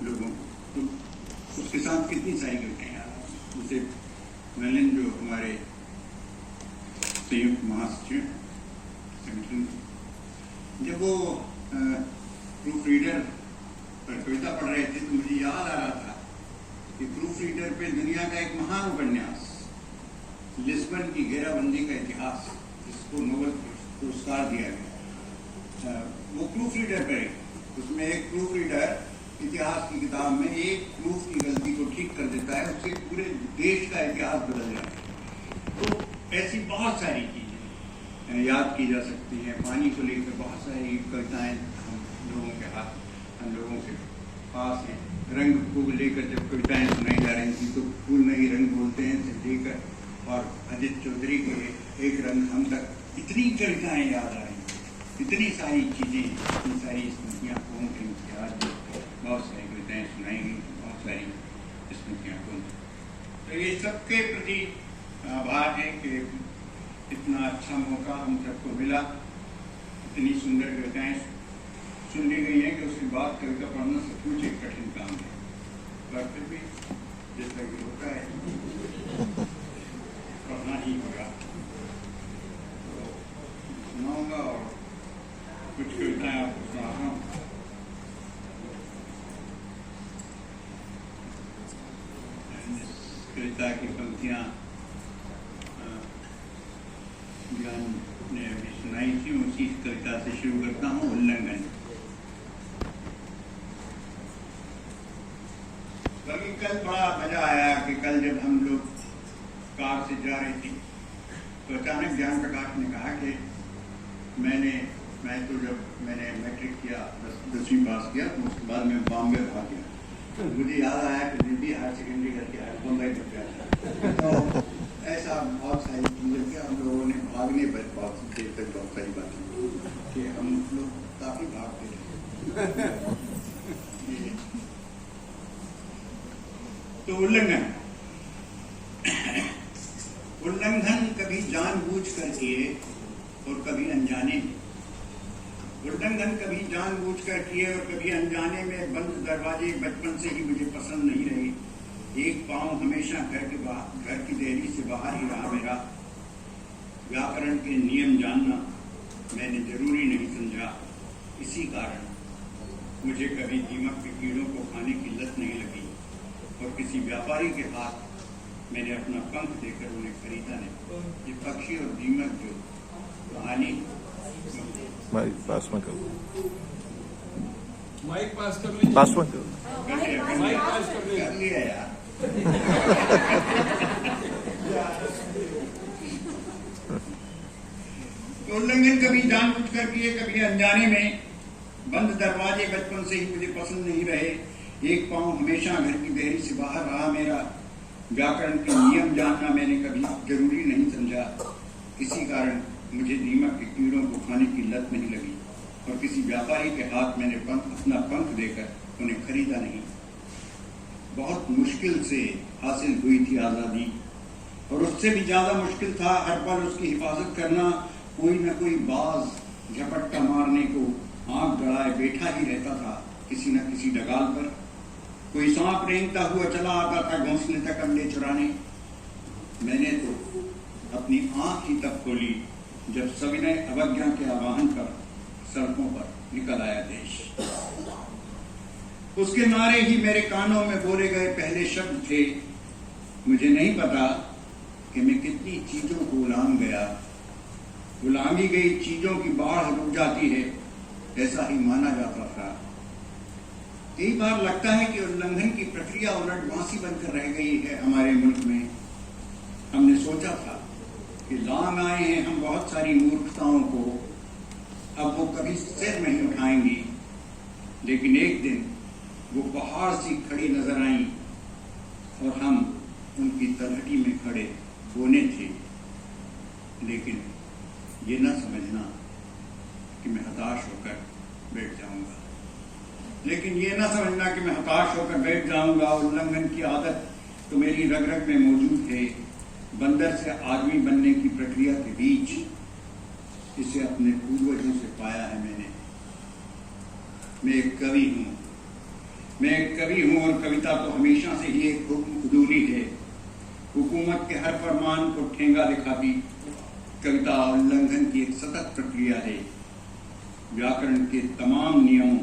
लोगों को, तो उसके साथ कितनी सारी घटनाएं आ रही। जैसे मैलन जो हमारे संयुक्त महासचिव संगठन, जब वो प्रूफ रीडर पर कविता पढ़ रहे थे तो मुझे याद आ रहा था कि प्रूफ रीडर पे दुनिया का एक महान उपन्यास लिस्बन की घेराबंदी का इतिहास, जिसको नोबेल पुरस्कार दिया गया, वो प्रूफ रीडर पर है। उसमें एक प्रूफ रीडर इतिहास की किताब में एक प्रूफ की गलती को ठीक कर देता है, उससे पूरे देश का इतिहास बदल जाता है। तो ऐसी बहुत सारी चीजें याद की जा सकती हैं। पानी को लेकर बहुत सारी कविताएं हम लोगों के हाथ, हम लोगों के पास हैं। रंग को लेकर जब कविताएं सुनाई जा रही थी तो फूल नहीं रंग बोलते हैं से लेकर और अजित चौधरी के एक रंग हम तक, इतनी कविताएं याद आ रही, इतनी सारी चीजें, इतनी सारी स्मृतियाँ कौन कहीं आज बहुत सारी कविताएं सुनाई गई, बहुत सारी स्मृतियाँ कौन। तो ये सबके प्रति आभार है कि इतना अच्छा मौका हम सबको मिला, इतनी सुंदर कविताएं सुन ली गई हैं कि उसके बाद कविता पढ़ना सचमुच एक कठिन काम है, पर फिर भी जिस तरह की होता है पढ़ना ही होगा। तो सुनाऊंगा और कुछ कविताएं आपको सुना रहा हूँ। कविता की पंक्तियाँ ज्ञान ने अभी सुनाई थी, उसी कविता से शुरू करता हूँ। उल्लंघन। बल्कि कल बड़ा मजा आया कि कल जब हम लोग कार से जा रहे थे तो अचानक ज्ञान प्रकाश ने कहा कि मैं तो जब मैंने मैट्रिक किया, 10वीं पास किया, तो उसके बाद मैं बॉम्बे भाग गया। तो मुझे याद आया कि मैं भी हायर सेकेंडरी करके आया, बम्बई में गया था। तो ऐसा बहुत सारी चीज़ें थी, हम लोगों ने भागने पर बहुत देर तक बहुत सारी बातें कि हम लोग काफ़ी भागते थे। तो उल्लंघन कभी जानबूझकर किए और कभी अनजाने में। उल्लंघन कभी जानबूझकर किए और कभी अनजाने में। बंद दरवाजे बचपन से ही मुझे पसंद नहीं रहे। एक पांव हमेशा घर की देहरी से बाहर ही रहा मेरा। व्याकरण के नियम जानना मैंने जरूरी नहीं समझा। इसी कारण मुझे कभी दीमक के कीड़ों को खाने की लत नहीं लगी और किसी व्यापारी के हाथ मैंने अपना पंख देकर उन्हें खरीदा नहीं। ये पक्षी और दीमक जो कहानी माइक पास में करो, माइक पास कर लीजिए, पास में करो, माइक पास कर लिया यार। तो उल्लंघन कभी जानबूझकर किए कभी अनजाने में। बंद दरवाजे बचपन से ही मुझे पसंद नहीं रहे। एक पांव हमेशा घर की देहरी से बाहर रहा मेरा। व्याकरण के नियम जानना मैंने कभी जरूरी नहीं समझा। इसी कारण मुझे दीमक के कीड़ों को खाने की लत नहीं लगी और किसी व्यापारी के हाथ मैंने अपना पंख देकर उन्हें खरीदा नहीं। बहुत मुश्किल से हासिल हुई थी आज़ादी और उससे भी ज्यादा मुश्किल था हर पल उसकी हिफाजत करना। कोई न कोई बाज झपट्टा मारने को आंख गड़ाए बैठा ही रहता था किसी न किसी डगाल पर। कोई सांप रेंगता हुआ चला आता था घोंसले तक अंडे चुराने। मैंने तो अपनी आंख ही तब खोली जब सविनय अवज्ञा के आह्वान पर सड़कों पर निकल आया देश। उसके नारे ही मेरे कानों में बोले गए पहले शब्द थे। मुझे नहीं पता कि मैं कितनी चीजों को उलांग गया। उलांगी गई चीजों की बाढ़ रुक जाती है, ऐसा ही माना जाता था। कई बार लगता है कि उल्लंघन की प्रक्रिया उलटवासी बनकर रह गई है हमारे मुल्क में। हमने सोचा था कि लांग आए हैं हम बहुत सारी मूर्खताओं को, अब वो कभी सिर नहीं उठाएंगी। लेकिन एक दिन वो पहाड़ सी खड़ी नजर आई और हम उनकी तलहटी में खड़े होने थे। लेकिन ये न समझना कि मैं हताश होकर बैठ जाऊंगा। उल्लंघन की आदत तो मेरी रग रग में मौजूद है। बंदर से आदमी बनने की प्रक्रिया के बीच इसे अपने पूर्वजों से पाया है मैंने। मैं एक कवि हूँ, मैं एक कवि हूँ और कविता तो हमेशा से ही एक हुजूरी है। हुकूमत के हर फरमान को ठेंगा दिखाती कविता उल्लंघन की एक सतत प्रक्रिया है। व्याकरण के तमाम नियमों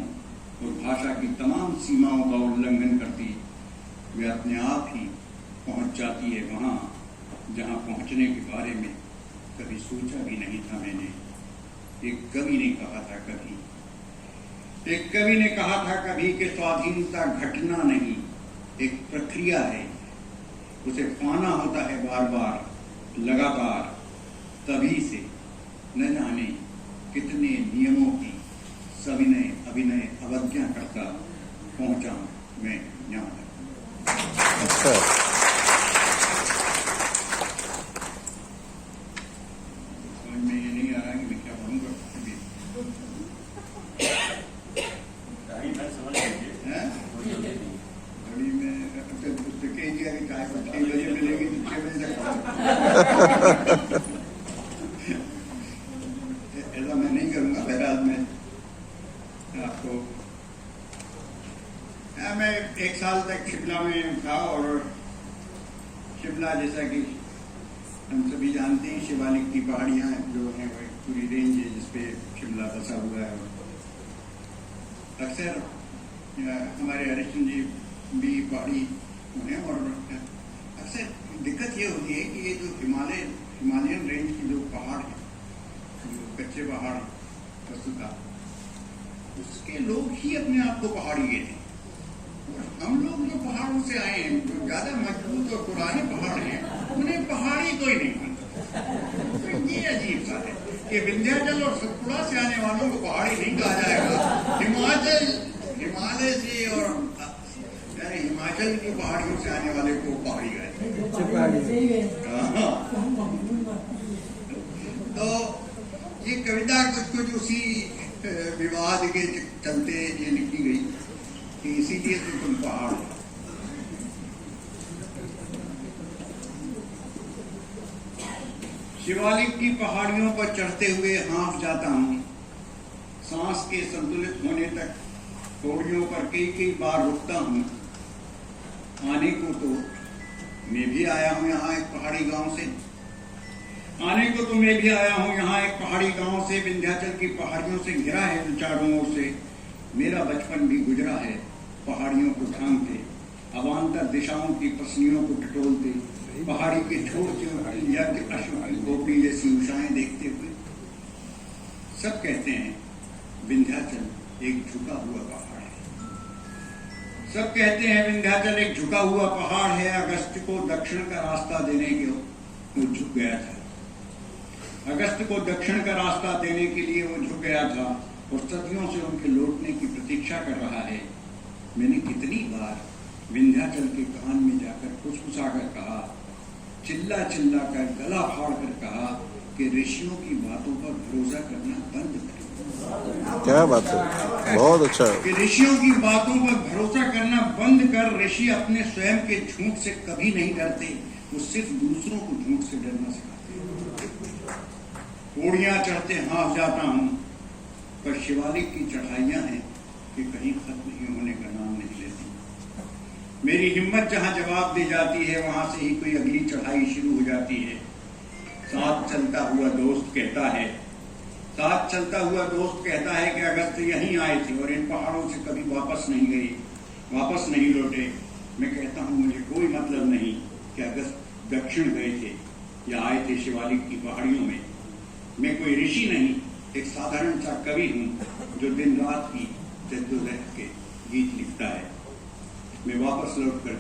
और भाषा की तमाम सीमाओं का उल्लंघन करती वे अपने आप ही पहुंच जाती है वहां जहां पहुंचने के बारे में कभी सोचा भी नहीं था मैंने। एक कवि ने कहा था कभी कि स्वाधीनता घटना नहीं, एक प्रक्रिया है। उसे पाना होता है बार बार लगातार, तभी से न जाने कितने नियमों की सविनय अभिनय अवज्ञा करता पहुंचा मैं यहाँ तक। अच्छा, समझ में ये नहीं आ रहा कि मैं क्या पढ़ूंगा। घड़ी में पुस्तकें दिया कि चाय पर 6 बजे मिलेगी तो 6 बजे तक ऐसा मैं नहीं करूंगा। बहरहाल में आपको मैं 1 साल तक शिमला में था और शिमला जैसा कि हम सभी जानते हैं शिवालिक की पहाड़ियां जो हैं वो एक पूरी रेंज है जिसपे शिमला बसा हुआ है। अक्सर हमारे हरिश्चंद्र जी भी पहाड़ी हैं और अक्सर दिक्कत ये होती है कि ये जो हिमालयन रेंज की जो पहाड़ है, जो कच्चे पहाड़ वस्तुतः उसके लोग ही अपने आप को पहाड़ी कहते हैं। हम लोग जो पहाड़ों से आए हैं, जो ज्यादा मजबूत और पुराने पहाड़ हैं, उन्हें पहाड़ी कोई नहीं मानता। तो ये अजीब सा है कि विंध्याचल और सतपुड़ा से आने वालों को पहाड़ी नहीं कहा जाएगा। हिमालय से और हिमाचल की पहाड़ियों से आने वाले को पहाड़ी कहा। तो ये कविता कुछ उसी विवाद के चलते ये लिखी गई कि इसीलिए तो तुम पहाड़ हो। शिवालिक की पहाड़ियों पर चढ़ते हुए हाँफ जाता हूँ। सांस के संतुलित होने तक पौड़ियों पर कई बार रुकता हूँ। आने को तो मैं भी आया हूँ यहाँ एक पहाड़ी गांव से। एक पहाड़ी गांव से विंध्याचल की पहाड़ियों से घिरा है चारों ओर से। मेरा बचपन भी गुजरा है पहाड़ियों को थामते, अवान्तर दिशाओं की पसलियों को टटोलते, पहाड़ी के छोटे यज्ञ अश्व गोपी जैसी उषाएं देखते हुए। सब कहते हैं विंध्याचल एक झुका हुआ पहाड़ है। अगस्त को दक्षिण का रास्ता देने के वो झुक गया था। वो झुक गया था और सदियों से उनके लौटने की प्रतीक्षा कर रहा है। मैंने कितनी बार विंध्याचल के कान में जाकर फुसफुसा कर कहा, चिल्ला कर गला फाड़ कर कहा कि ऋषियों की बातों पर भरोसा करना बंद करें। क्या बात है, बहुत अच्छा। कि ऋषियों की बातों पर भरोसा करना बंद कर। ऋषि अपने स्वयं के झूठ से कभी नहीं डरते, वो सिर्फ दूसरों को झूठ से डरना सिखाते। पौड़ियां चढ़ते हाँफ जाता हूँ, पर शिवालिक की चढ़ाइयां हैं कि कहीं खत्म नहीं होने का नाम नहीं लेती। मेरी हिम्मत जहां जवाब दे जाती है, वहां से ही कोई अगली चढ़ाई शुरू हो जाती है। साथ चलता हुआ दोस्त कहता है कि अगस्त यहीं आए थे और इन पहाड़ों से कभी वापस नहीं लौटे। मैं कहता हूँ मुझे कोई मतलब नहीं कि अगस्त दक्षिण गए थे या आए थे शिवालिक की पहाड़ियों में। मैं कोई ऋषि नहीं, एक साधारण सा कवि हूँ जो दिन रात की जद्दोजहद के गीत लिखता है। मैं वापस लौट कर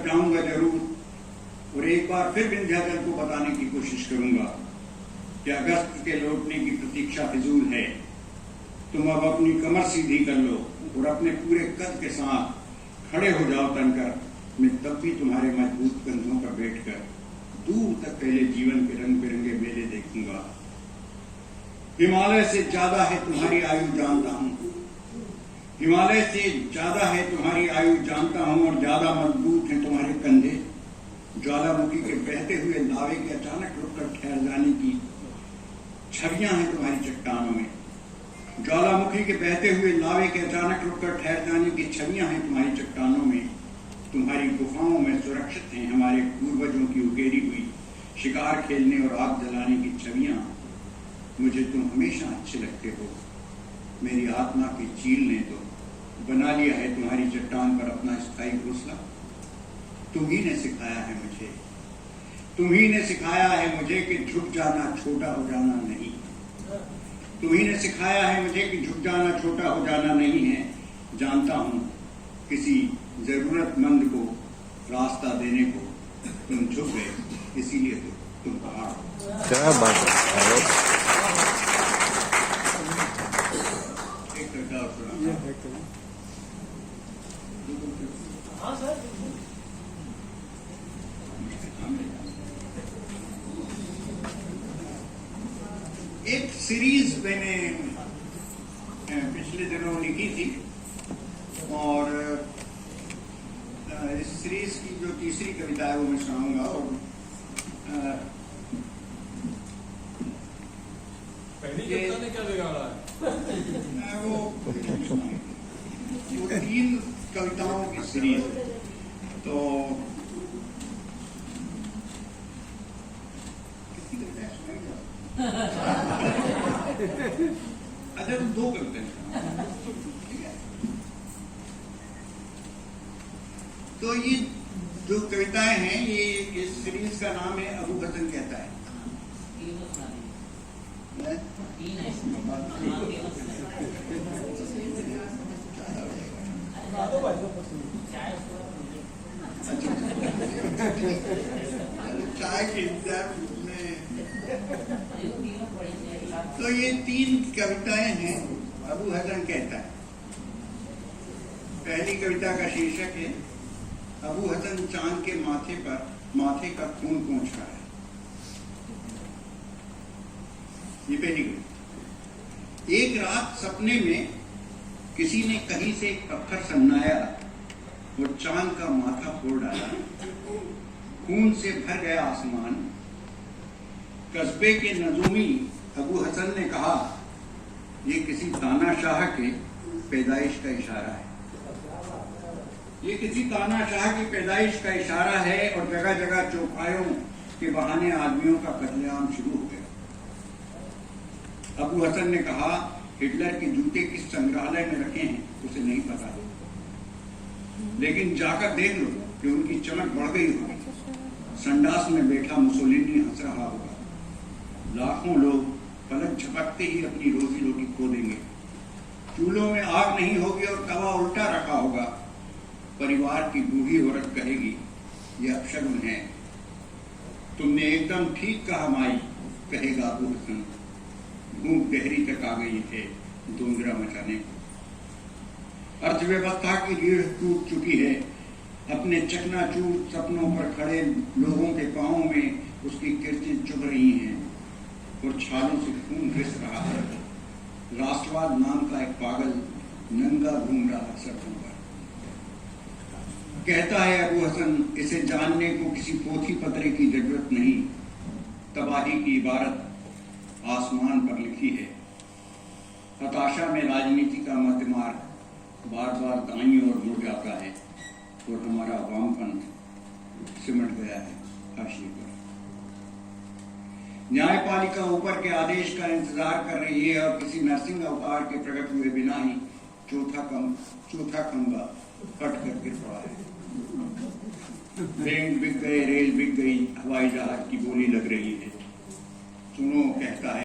जाऊंगा जरूर, और एक बार फिर विंध्याचल को बताने की कोशिश करूंगा कि अगस्त के लौटने की प्रतीक्षा फिजूल है। तुम अब अपनी कमर सीधी कर लो और अपने पूरे कद के साथ खड़े हो जाओ तनकर। मैं तब भी तुम्हारे मजबूत कंधों पर बैठकर दूर तक पहले जीवन के रंग बिरंगे मेले देखूंगा। हिमालय से ज्यादा है तुम्हारी आयु जानता हूं और ज्यादा मजबूत हैं तुम्हारे कंधे। ज्वालामुखी के बहते हुए लावे के अचानक रुककर ठहर जाने की छवियां हैं तुम्हारी चट्टानों में। ज्वालामुखी के बहते हुए लावे के अचानक रुककर ठहर जाने की छवियां हैं तुम्हारी चट्टानों में, तुम्हारी गुफाओं में सुरक्षित हैं हमारे पूर्वजों की उकेरी हुई शिकार खेलने और आग जलाने की छवियां। मुझे तुम हमेशा अच्छे लगते हो, मेरी आत्मा की चील ने तो बना लिया है तुम्हारी चट्टान पर अपना स्थायी घोंसला। तुम ही ने सिखाया है मुझे, तुम ही ने सिखाया है मुझे कि झुक जाना छोटा हो जाना नहीं। तुम ही ने सिखाया है मुझे कि झुक जाना छोटा हो जाना नहीं है। जानता हूं किसी जरूरतमंद को रास्ता देने को तुम झुक गए, इसीलिए तो तुम पहाड़ हो। क्या बात है। एक कविता और सुना। हाँ सर। एक सीरीज मैंने पिछले दिनों लिखी थी और इस सीरीज की जो तीसरी कविता है वो मैं सुनाऊंगा। और पहली कविता ने क्या बिगाड़ा है? वो 3 कविताओं की सीरीज है। तो कितनी कविताएं सुनाएंगे? अच्छा, तो 2 कविताएं सुनाओ, ठीक है? तो ये जो कविताएं हैं, ये इस सीरीज का नाम है अबू हसन कहता है। चाय के इंतजार में। तो ये 3 कविताएं हैं अबू हसन कहता है। पहली कविता का शीर्षक है अबू हसन चांद के माथे का खून पोंछ रहा है। ये पहली कविता। एक रात सपने में किसी ने कहीं से एक पत्थर सन्नाया और चांद का माथा फोड़ डाला। खून से भर गया आसमान। कस्बे के नजूमी अबू हसन ने कहा, ये किसी तानाशाह के पैदाइश का इशारा है। ये किसी तानाशाह की पैदाइश का इशारा है। और जगह जगह चौपायों के बहाने आदमियों का कत्लेआम शुरू हो गया। अबू हसन ने कहा, हिटलर के जूते किस संग्रहालय में रखे हैं उसे नहीं पता, लेकिन जाकर देख लो कि उनकी चमक बढ़ गई होगी। संडास में बैठा मुसोलिनी हंस रहा होगा। लाखों लोग पलक झपकते ही अपनी रोजी रोटी खो देंगे। चूल्हों में आग नहीं होगी और तवा उल्टा रखा होगा। परिवार की बूढ़ी औरत कहेगी, यह अपशगुन है। तुमने एकदम ठीक कहा माई, कहेगा अबू हसन। भूख गहरी तक आ गई है दोंगरा मचाने को। अर्थव्यवस्था की रीढ़ टूट चुकी है। अपने चकनाचूर सपनों पर खड़े लोगों के पांवों में उसकी किरचें चुभ रही हैं और छालों से खून रिस रहा है। राष्ट्रवाद नाम का एक पागल नंगा घूम रहा है सड़कों पर। कहता है अबू हसन, इसे जानने को किसी पोथी पत्रे की जरूरत नहीं। तबाही की इबारत आसमान पर लिखी है। हताशा में राजनीति का मतमार्ग बार बार दाईं ओर मुड़ जाता है और हमारा वामपंथ सिमट गया है हाशिए पर। न्यायपालिका ऊपर के आदेश का इंतजार कर रही है और किसी नरसिंह अवतार के प्रकट हुए बिना ही चौथा खंभा फट कर गिर पड़ा है। बैंक बिक गए, रेल बिक गई, हवाई जहाज की बोली लग रही है। सुनो, कहता है